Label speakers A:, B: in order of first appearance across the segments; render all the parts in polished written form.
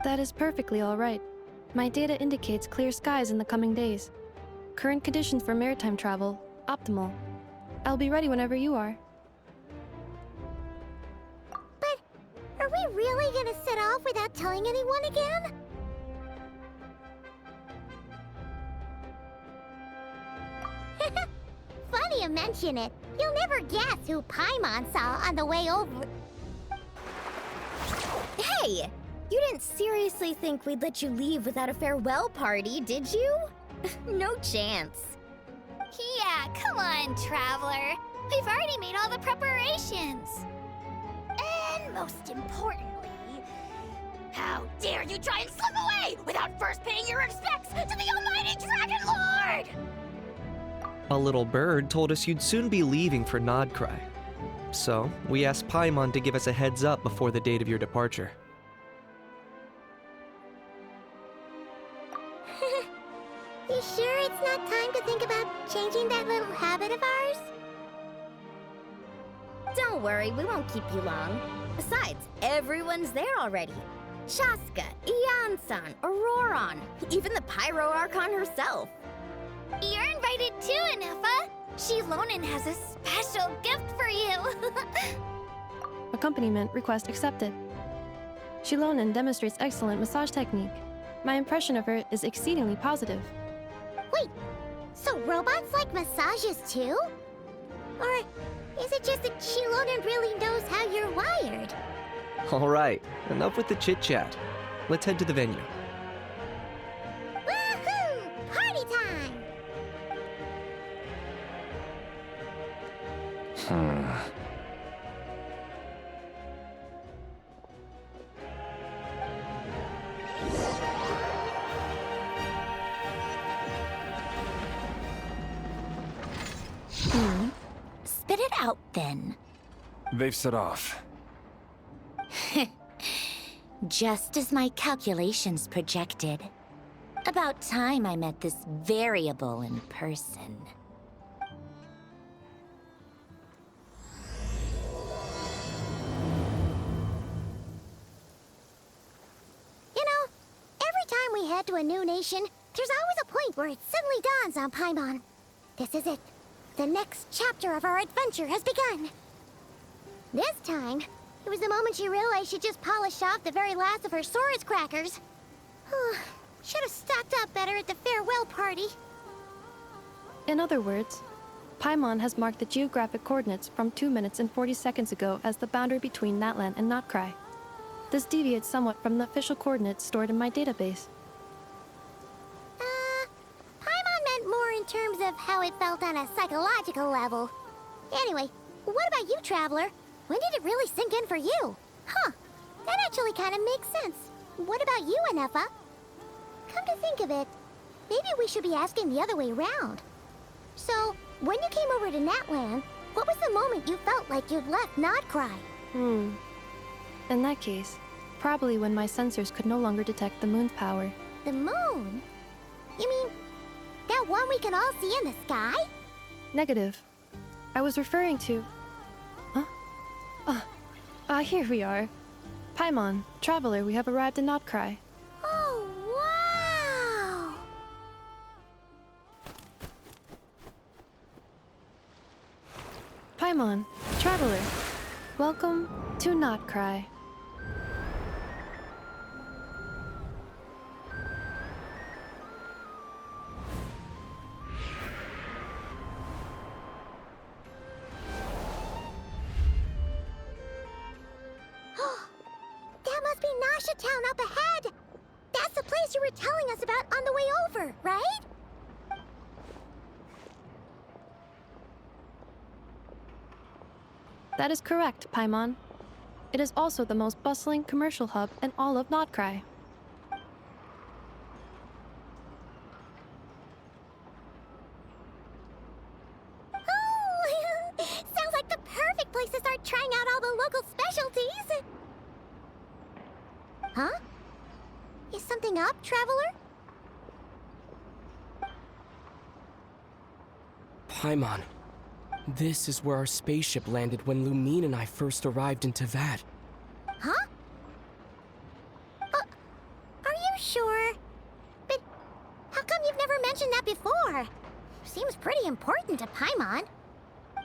A: That is perfectly all right. My data indicates clear skies in the coming days. Current conditions for maritime travel, optimal. I'll be ready whenever you are.
B: But are we really gonna set off without telling anyone again? Funny you mention it. You'll never guess who Paimon saw on the way over.
C: Hey! You didn't seriously think we'd let you leave without a farewell party, did you? No chance.
D: Yeah, come on, Traveler. We've already made all the preparations. And most importantly, how dare you try and slip away without first paying your respects to the almighty Dragon Lord!
E: A little bird told us you'd soon be leaving for Nodkrai. So, we asked Paimon to give us a heads up before the date of your departure.
B: You sure it's not time to think about changing that little habit of ours?
C: Don't worry, we won't keep you long. Besides, everyone's there already. Shaska, Ian-san, Auroron, even the Pyro Archon herself.
D: You're invited too, Anefa. Shilonen has a special gift for you.
A: Accompaniment request accepted. Shilonen demonstrates excellent massage technique. My impression of her is exceedingly positive.
B: Wait, so robots like massages too? Or is it just that Shilonen really knows how you're wired?
E: Alright, enough with the chit-chat. Let's head to the venue.
B: Woohoo! Party time!
C: Spit it out, then.
F: They've set off.
C: Just as my calculations projected. About time I met this variable in person.
B: You know, every time we head to a new nation, there's always a point where it suddenly dawns on Paimon. This is it. The next chapter of our adventure has begun. This time, it was the moment she realized she just polished off the very last of her Saurus crackers. Should have stocked up better at the farewell party.
A: In other words, Paimon has marked the geographic coordinates from 2 minutes and 40 seconds ago as the boundary between Natlan and Nodkrai. This deviates somewhat from the official coordinates stored in my database.
B: Paimon meant more in terms of how it felt on a psychological level. Anyway, what about you, Traveler? When did it really sink in for you? Huh, that actually kind of makes sense. What about you, Anefa? Come to think of it, maybe we should be asking the other way around. So, when you came over to Natlan, what was the moment you felt like you'd left Nodkrai?
A: In that case, probably when my sensors could no longer detect the moon's power.
B: The moon? You mean, that one we can all see in the sky?
A: Negative. I was referring to... here we are. Paimon, Traveler, we have arrived in Nodkrai.
B: Oh, wow!
A: Paimon, Traveler, welcome to Nodkrai.
B: That must be Nasha Town up ahead! That's the place you were telling us about on the way over, right?
A: That is correct, Paimon. It is also the most bustling commercial hub in all of Nodkrai.
B: Oh! Sounds like the perfect place to start trying out all the local specialties! Huh? Is something up, Traveler?
G: Paimon, this is where our spaceship landed when Lumine and I first arrived in Teyvat.
B: Huh? really important to Paimon?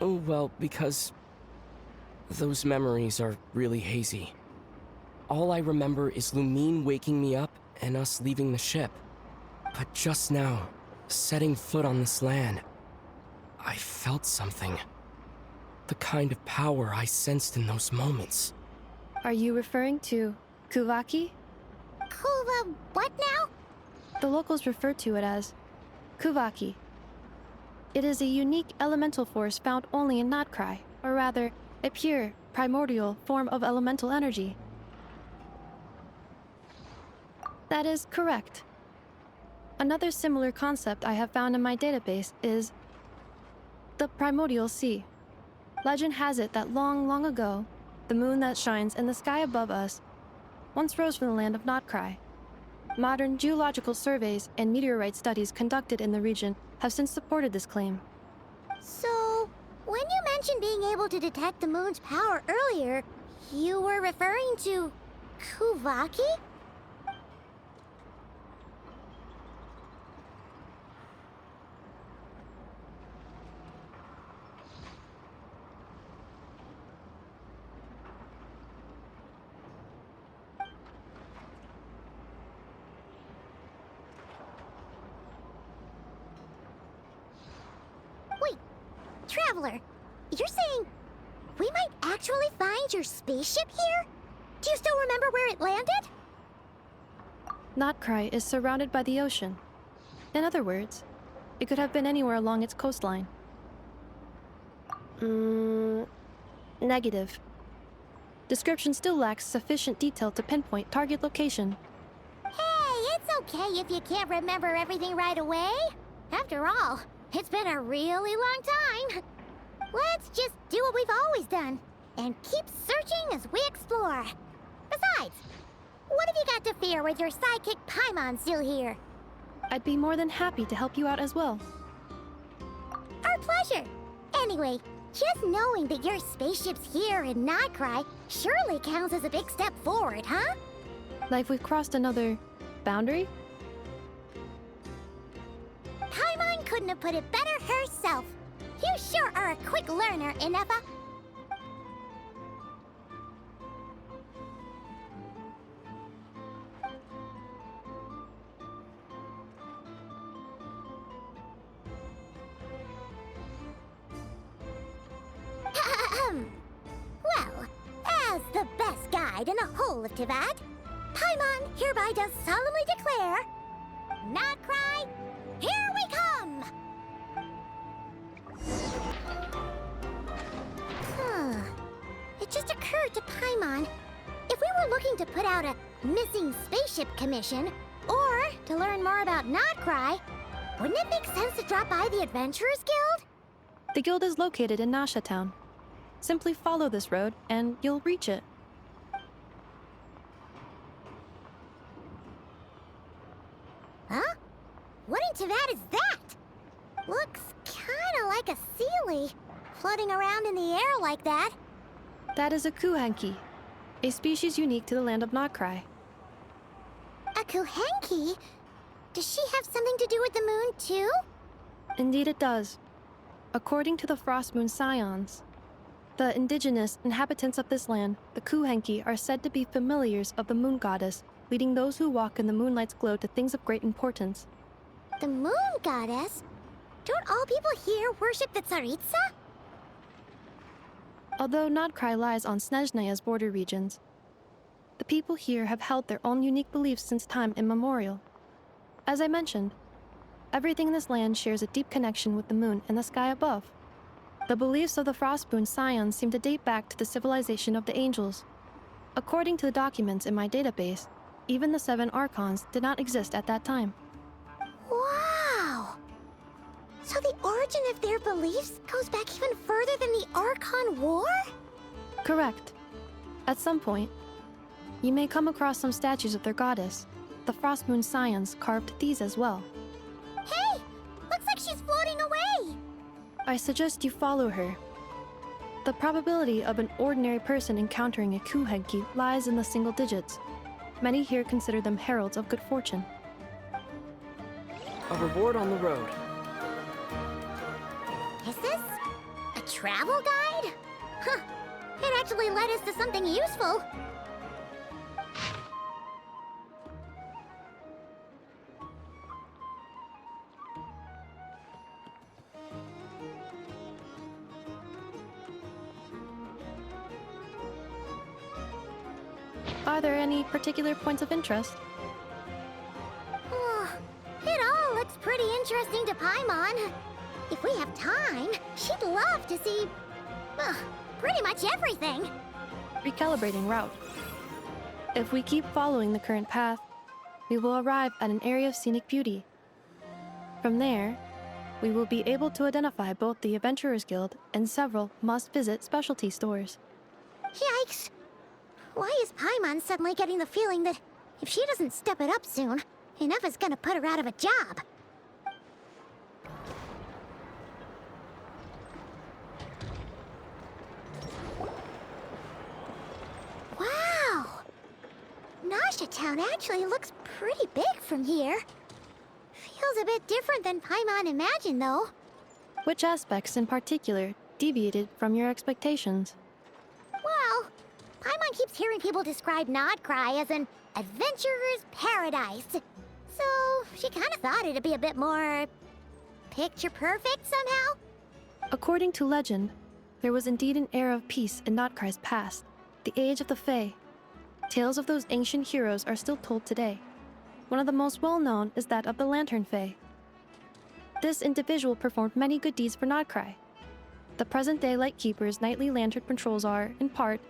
G: Oh, well, because those memories are really hazy. All I remember is Lumine waking me up and us leaving the ship. But just now, setting foot on this land, I felt something. The kind of power I sensed in those moments.
A: Are you referring to Kuvaki?
B: Kuva, what now?
A: The locals refer to it as Kuvaki. It is a unique elemental force found only in Nodkrai, or rather, a pure, primordial form of elemental energy. That is correct. Another similar concept I have found in my database is the primordial sea. Legend has it that long, long ago, the moon that shines in the sky above us once rose from the land of Nodkrai. Modern geological surveys and meteorite studies conducted in the region have since supported this claim.
B: So, when you mentioned being able to detect the moon's power earlier, you were referring to Kuvaki? Wait, Traveler, you're saying we might actually find your spaceship here? Do you still remember where it landed?
A: Nodkrai is surrounded by the ocean. In other words, it could have been anywhere along its coastline. Negative. Description still lacks sufficient detail to pinpoint target location.
B: Hey, it's okay if you can't remember everything right away. After all, it's been a really long time. Let's just do what we've always done and keep searching as we explore. Besides, what have you got to fear with your sidekick Paimon still here?
A: I'd be more than happy to help you out as well.
B: Our pleasure. Anyway, just knowing that your spaceship's here in Nodkrai surely counts as a big step forward, huh?
A: Like we've crossed another boundary?
B: Paimon couldn't have put it better herself. You sure are a quick learner, Inefa. Well, as the best guide in the whole of Tivat, Paimon hereby does solemnly declare, Nodkrai, here we come! It just occurred to Paimon, if we were looking to put out a missing spaceship commission, or to learn more about Nodkrai, wouldn't it make sense to drop by the Adventurers Guild?
A: The guild is located in Nasha Town. Simply follow this road, and you'll reach it.
B: Huh? What in Tivat is that? Looks kinda like a Sealy, floating around in the air like that.
A: That is a Kuhanki, a species unique to the land of Nodkrai.
B: A Kuhenki? Does she have something to do with the moon, too?
A: Indeed it does. According to the Frost Moon Scions, the indigenous inhabitants of this land, the Kuhenki, are said to be familiars of the moon goddess, leading those who walk in the moonlight's glow to things of great importance.
B: The moon goddess? Don't all people here worship the Tsaritsa?
A: Although Nodkrai lies on Snezhnaya's border regions, the people here have held their own unique beliefs since time immemorial. As I mentioned, everything in this land shares a deep connection with the moon and the sky above. The beliefs of the Frostmoon Scions seem to date back to the civilization of the angels. According to the documents in my database, even the 7 Archons did not exist at that time.
B: Wow! So the origin of their beliefs goes back even further than the Archon War?
A: Correct. At some point, you may come across some statues of their goddess. The Frostmoon Scions carved these as well.
B: Hey! Looks like she's floating away!
A: I suggest you follow her. The probability of an ordinary person encountering a Kuhenki lies in the single digits. Many here consider them heralds of good fortune.
G: A reward on the road.
B: Is this a travel guide? Huh. It actually led us to something useful.
A: Are there any particular points of interest?
B: It all looks pretty interesting to Paimon. If we have time, she'd love to see, pretty much everything.
A: Recalibrating route. If we keep following the current path, we will arrive at an area of scenic beauty. From there, we will be able to identify both the Adventurers Guild and several must-visit specialty stores.
B: Yikes! Why is Paimon suddenly getting the feeling that if she doesn't step it up soon, enough is gonna put her out of a job? Wow! Nasha Town actually looks pretty big from here. Feels a bit different than Paimon imagined, though.
A: Which aspects in particular deviated from your expectations?
B: Well, Paimon keeps hearing people describe Nodkrai as an adventurer's paradise. So, she kind of thought it'd be a bit more picture perfect somehow.
A: According to legend, there was indeed an era of peace in Nodkrai's past, the Age of the Fae. Tales of those ancient heroes are still told today. One of the most well-known is that of the Lantern Fae. This individual performed many good deeds for Nodkrai. The present-day Lightkeeper's nightly lantern patrols are, in part,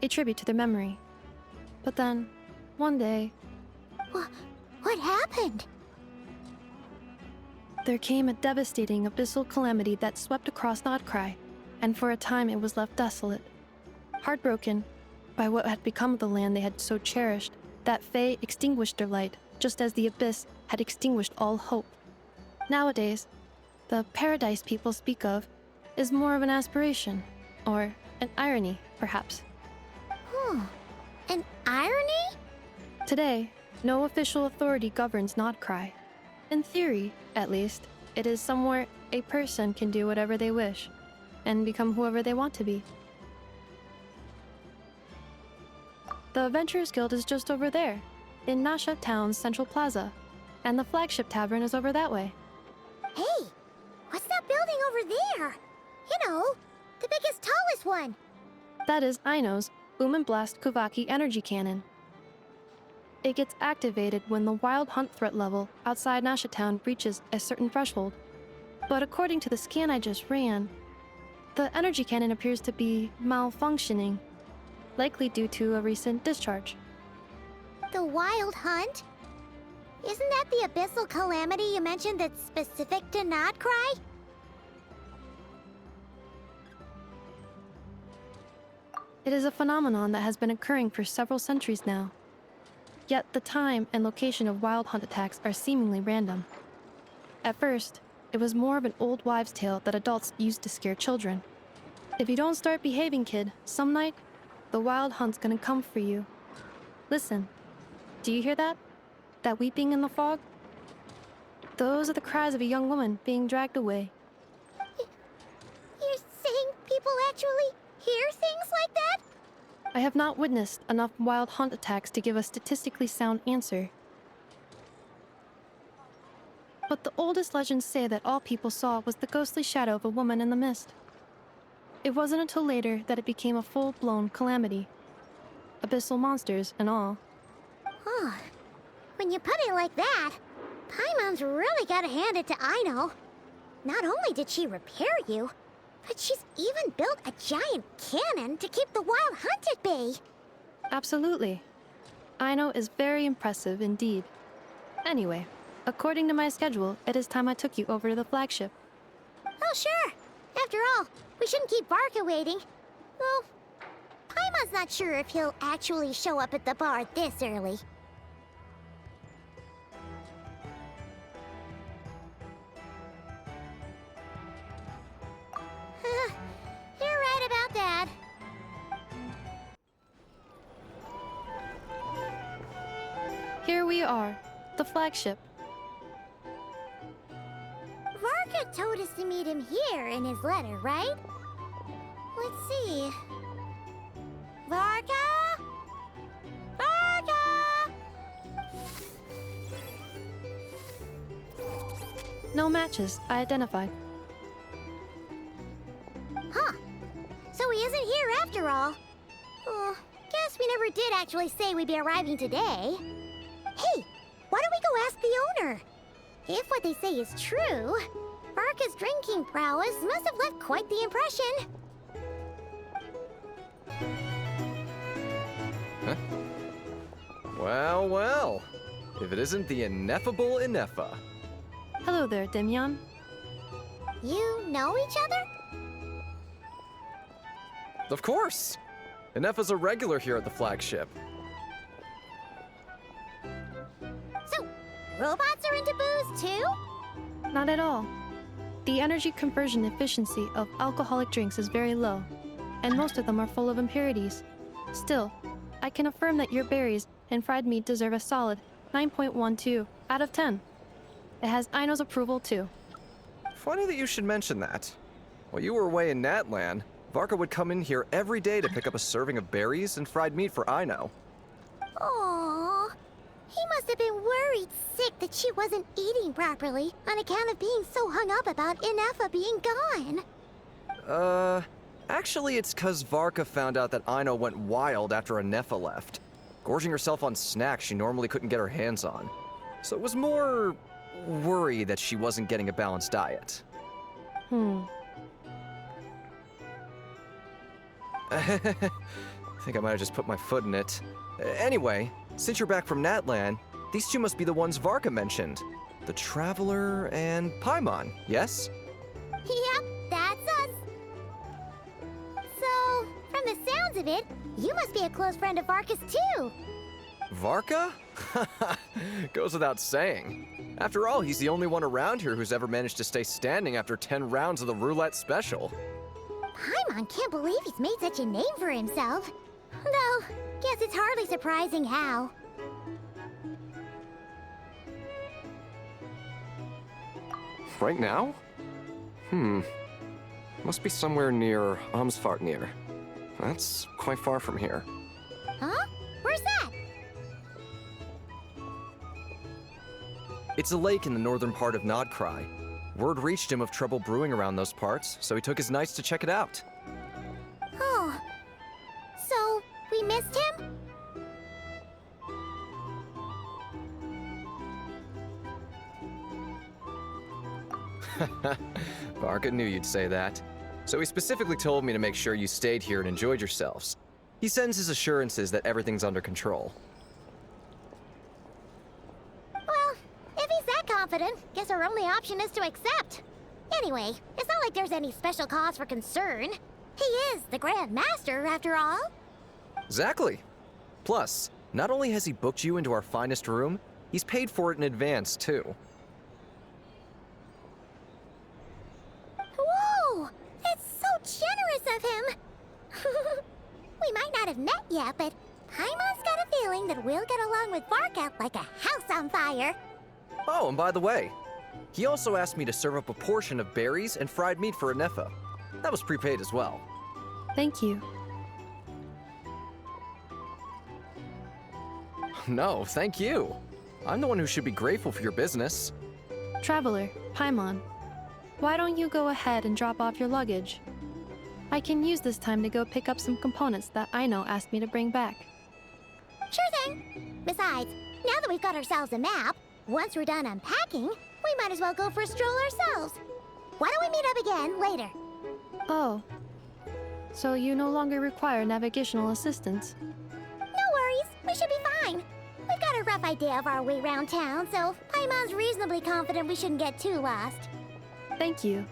A: a tribute to their memory. But then, one day,
B: What happened?
A: there came a devastating abyssal calamity that swept across Nodkrai, and for a time it was left desolate. Heartbroken by what had become of the land they had so cherished, that Fae extinguished their light, just as the abyss had extinguished all hope. Nowadays, the paradise people speak of is more of an aspiration, or an irony, perhaps.
B: An irony?
A: Today, no official authority governs Nodkrai. In theory, at least, it is somewhere a person can do whatever they wish, and become whoever they want to be. The Adventurers Guild is just over there, in Nasha Town's Central Plaza, and the flagship tavern is over that way.
B: Hey, what's that building over there? You know, the biggest, tallest one.
A: That is Aino's Boom and Blast Kuvaki energy cannon. It gets activated when the wild hunt threat level outside Nasha Town reaches a certain threshold. But according to the scan I just ran, the energy cannon appears to be malfunctioning, likely due to a recent discharge.
B: The Wild Hunt? Isn't that the abyssal calamity you mentioned that's specific to Nodkrai?
A: It is a phenomenon that has been occurring for several centuries now. Yet the time and location of wild hunt attacks are seemingly random. At first, it was more of an old wives' tale that adults used to scare children. If you don't start behaving, kid, some night, the wild hunt's gonna come for you. Listen, do you hear that? That weeping in the fog? Those are the cries of a young woman being dragged away.
B: You're saying people actually hear things like that?
A: I have not witnessed enough wild hunt attacks to give a statistically sound answer. But the oldest legends say that all people saw was the ghostly shadow of a woman in the mist. It wasn't until later that it became a full-blown calamity. Abyssal monsters and all.
B: Oh, when you put it like that, Paimon's really gotta hand it to Aino. Not only did she repair you, but she's even built a giant cannon to keep the wild hunt at bay.
A: Absolutely. Aino is very impressive indeed. Anyway, according to my schedule, it is time I took you over to the flagship.
B: Oh, sure. After all, we shouldn't keep Barca waiting. Well, Paimon's not sure if he'll actually show up at the bar this early. You're right about that.
A: Here we are, the flagship.
B: Varka told us to meet him here in his letter, right? Let's see. Varka? Varka!
A: No matches. I identified.
B: Huh. So he isn't here after all. Oh, guess we never did actually say we'd be arriving today. Hey, why don't we go ask the owner? If what they say is true, Varka's drinking prowess must have left quite the impression.
F: Huh? Well, well. If it isn't the ineffable Ineffa.
A: Hello there, Demyon.
B: You know each other?
F: Of course! Ineffa's a regular here at the flagship.
B: So, robots are into booze too?
A: Not at all. The energy conversion efficiency of alcoholic drinks is very low, and most of them are full of impurities. Still, I can affirm that your berries and fried meat deserve a solid 9.12 out of 10. It has Aino's approval too.
F: Funny that you should mention that. While you were away in Natlan, Varka would come in here every day to pick up a serving of berries and fried meat for Aino.
B: Aww. He must have been worried sick that she wasn't eating properly on account of being so hung up about Ineffa being gone.
F: Actually it's 'cause Varka found out that Aino went wild after Ineffa left, gorging herself on snacks she normally couldn't get her hands on. So it was more worry that she wasn't getting a balanced diet. I think I might have just put my foot in it. Anyway, since you're back from Natlan, these two must be the ones Varka mentioned. The Traveler and Paimon, yes?
B: Yep, that's us. So, from the sounds of it, you must be a close friend of Varka's too.
F: Varka? Goes without saying. After all, he's the only one around here who's ever managed to stay standing after 10 rounds of the roulette special.
B: Paimon can't believe he's made such a name for himself. Though, guess it's hardly surprising how.
F: Right now? Must be somewhere near Amsvartnir. That's quite far from here.
B: Huh? Where's that?
F: It's a lake in the northern part of Nodkrai. Word reached him of trouble brewing around those parts, so he took his knights to check it out.
B: Oh. So, we missed him?
F: Varka knew you'd say that. So he specifically told me to make sure you stayed here and enjoyed yourselves. He sends his assurances that everything's under control.
B: Well, if he's that confident, guess our only option is to accept. Anyway, it's not like there's any special cause for concern. He is the Grand Master, after all.
F: Exactly. Plus, not only has he booked you into our finest room, he's paid for it in advance, too.
B: Whoa! It's so generous of him! We might not have met yet, but Paimon's got a feeling that we'll get along with Varka like a house on fire.
F: Oh, and by the way, he also asked me to serve up a portion of berries and fried meat for Ineffa. That was prepaid as well.
A: Thank you.
F: No, thank you. I'm the one who should be grateful for your business.
A: Traveler, Paimon, why don't you go ahead and drop off your luggage? I can use this time to go pick up some components that Aino asked me to bring back.
B: Sure thing. Besides, now that we've got ourselves a map, once we're done unpacking, we might as well go for a stroll ourselves. Why don't we meet up again later?
A: Oh. So you no longer require navigational assistance?
B: No worries, we should be fine. We've got a rough idea of our way around town, so Paimon's reasonably confident we shouldn't get too lost.
A: Thank you.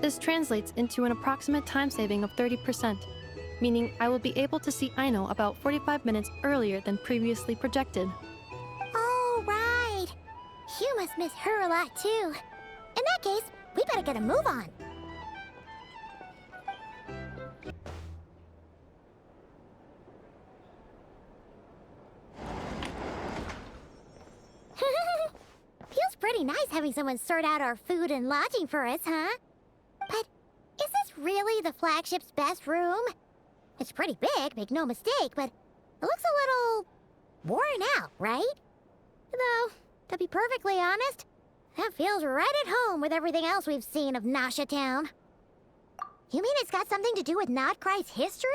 A: This translates into an approximate time saving of 30%, meaning I will be able to see Aino about 45 minutes earlier than previously projected.
B: Oh, right. You must miss her a lot, too. In that case, we better get a move on. Feels pretty really nice having someone sort out our food and lodging for us, huh? But is this really the flagship's best room? It's pretty big, make no mistake, but it looks a little worn out, right? Though, to be perfectly honest, that feels right at home with everything else we've seen of Nasha Town. You mean it's got something to do with Nodkrai's history?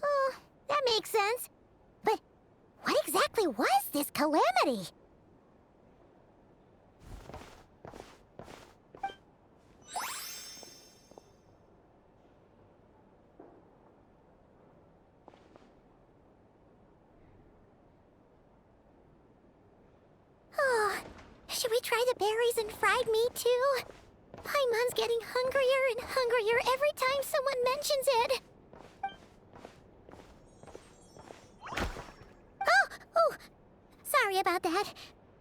B: Oh, that makes sense. But what exactly was this calamity? Oh, should we try the berries and fried meat too? Paimon's getting hungrier and hungrier every time someone mentions it. Oh, sorry about that.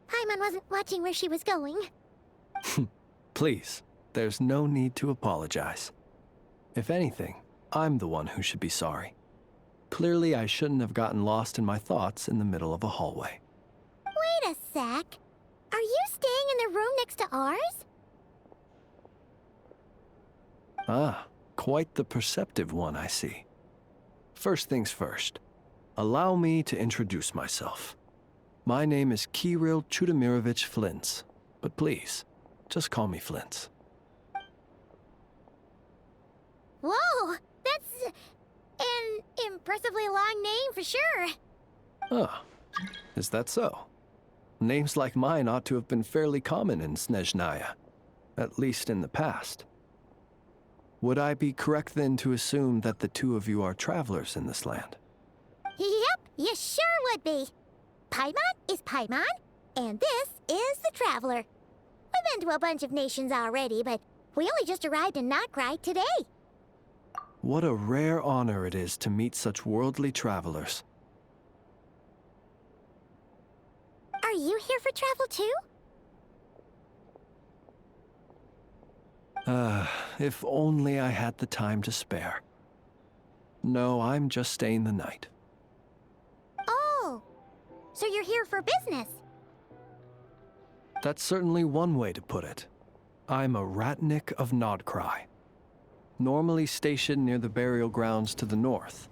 B: Paimon wasn't watching where she was going.
H: Please, there's no need to apologize. If anything, I'm the one who should be sorry. Clearly, I shouldn't have gotten lost in my thoughts in the middle of a hallway.
B: Wait a sec. Are you staying in the room next to ours?
H: Ah, quite the perceptive one, I see. First things first, allow me to introduce myself. My name is Kirill Chudamirovich Flintz, but please, just call me Flintz.
B: Whoa, that's an impressively long name for sure.
H: Ah, is that so? Names like mine ought to have been fairly common in Snezhnaya, at least in the past. Would I be correct then to assume that the two of you are travelers in this land?
B: Yep, you sure would be. Paimon is Paimon, and this is the Traveler. We've been to a bunch of nations already, but we only just arrived in Nodkrai today.
H: What a rare honor it is to meet such worldly travelers.
B: Are you here for travel too?
H: If only I had the time to spare. No, I'm just staying the night.
B: Oh, so you're here for business?
H: That's certainly one way to put it. I'm a Ratnik of Nodkrai, normally stationed near the burial grounds to the north.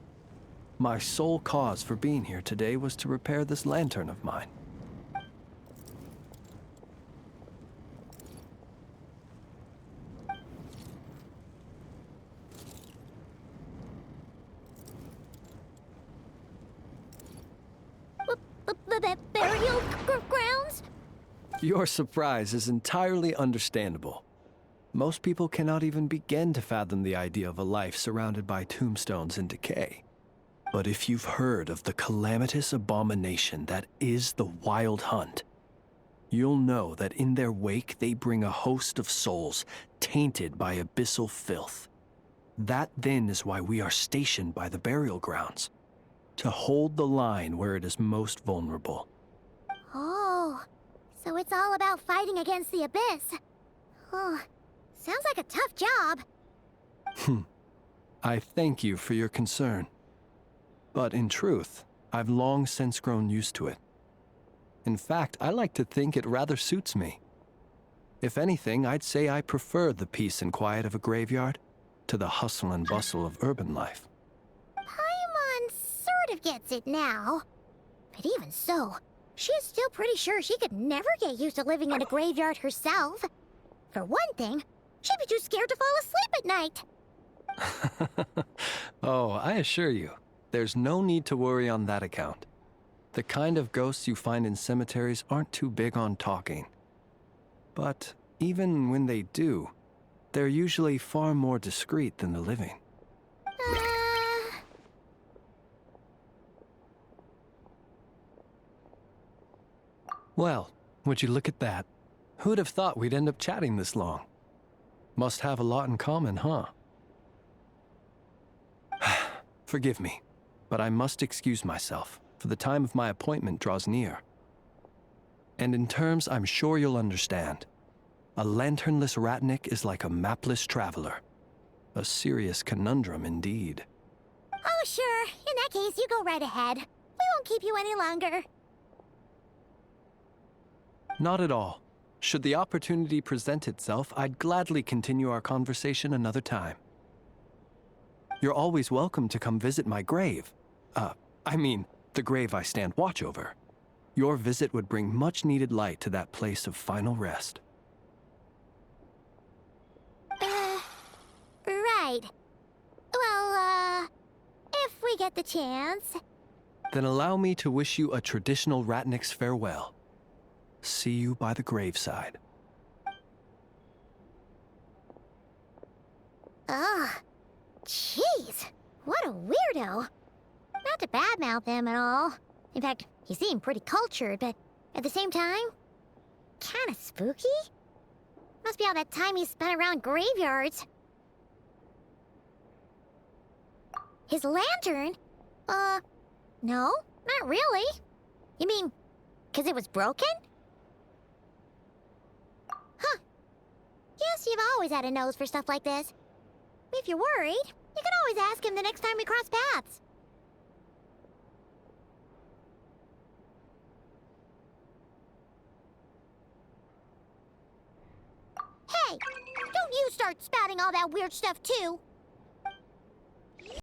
H: My sole cause for being here today was to repair this lantern of mine.
B: Burial grounds?
H: Your surprise is entirely understandable. Most people cannot even begin to fathom the idea of a life surrounded by tombstones and decay. But if you've heard of the calamitous abomination that is the Wild Hunt, you'll know that in their wake they bring a host of souls tainted by abyssal filth. That then is why we are stationed by the burial grounds, to hold the line where it is most vulnerable.
B: Oh, so it's all about fighting against the abyss. Oh, sounds like a tough job.
H: I thank you for your concern. But in truth, I've long since grown used to it. In fact, I like to think it rather suits me. If anything, I'd say I prefer the peace and quiet of a graveyard to the hustle and bustle of urban life.
B: Paimon sort of gets it now. But even so, she is still pretty sure she could never get used to living in a graveyard herself. For one thing, she'd be too scared to fall asleep at night.
H: Oh, I assure you, there's no need to worry on that account. The kind of ghosts you find in cemeteries aren't too big on talking. But even when they do, they're usually far more discreet than the living. Well, would you look at that? Who'd have thought we'd end up chatting this long? Must have a lot in common, huh? Forgive me, but I must excuse myself, for the time of my appointment draws near. And in terms I'm sure you'll understand, a lanternless Ratnik is like a mapless traveler. A serious conundrum indeed.
B: Oh, sure. In that case, you go right ahead. We won't keep you any longer.
H: Not at all. Should the opportunity present itself, I'd gladly continue our conversation another time. You're always welcome to come visit my grave. The grave I stand watch over. Your visit would bring much-needed light to that place of final rest.
B: Right. Well, if we get the chance.
H: Then allow me to wish you a traditional Ratnik's farewell. See you by the graveside.
B: Ugh. Jeez. What a weirdo. Not to badmouth him at all. In fact, he seemed pretty cultured, but at the same time, kinda spooky? Must be all that time he spent around graveyards. His lantern? No, not really. You mean, 'cause it was broken? Huh. Guess you've always had a nose for stuff like this. If you're worried, you can always ask him the next time we cross paths. Hey, don't you start spouting all that weird stuff too.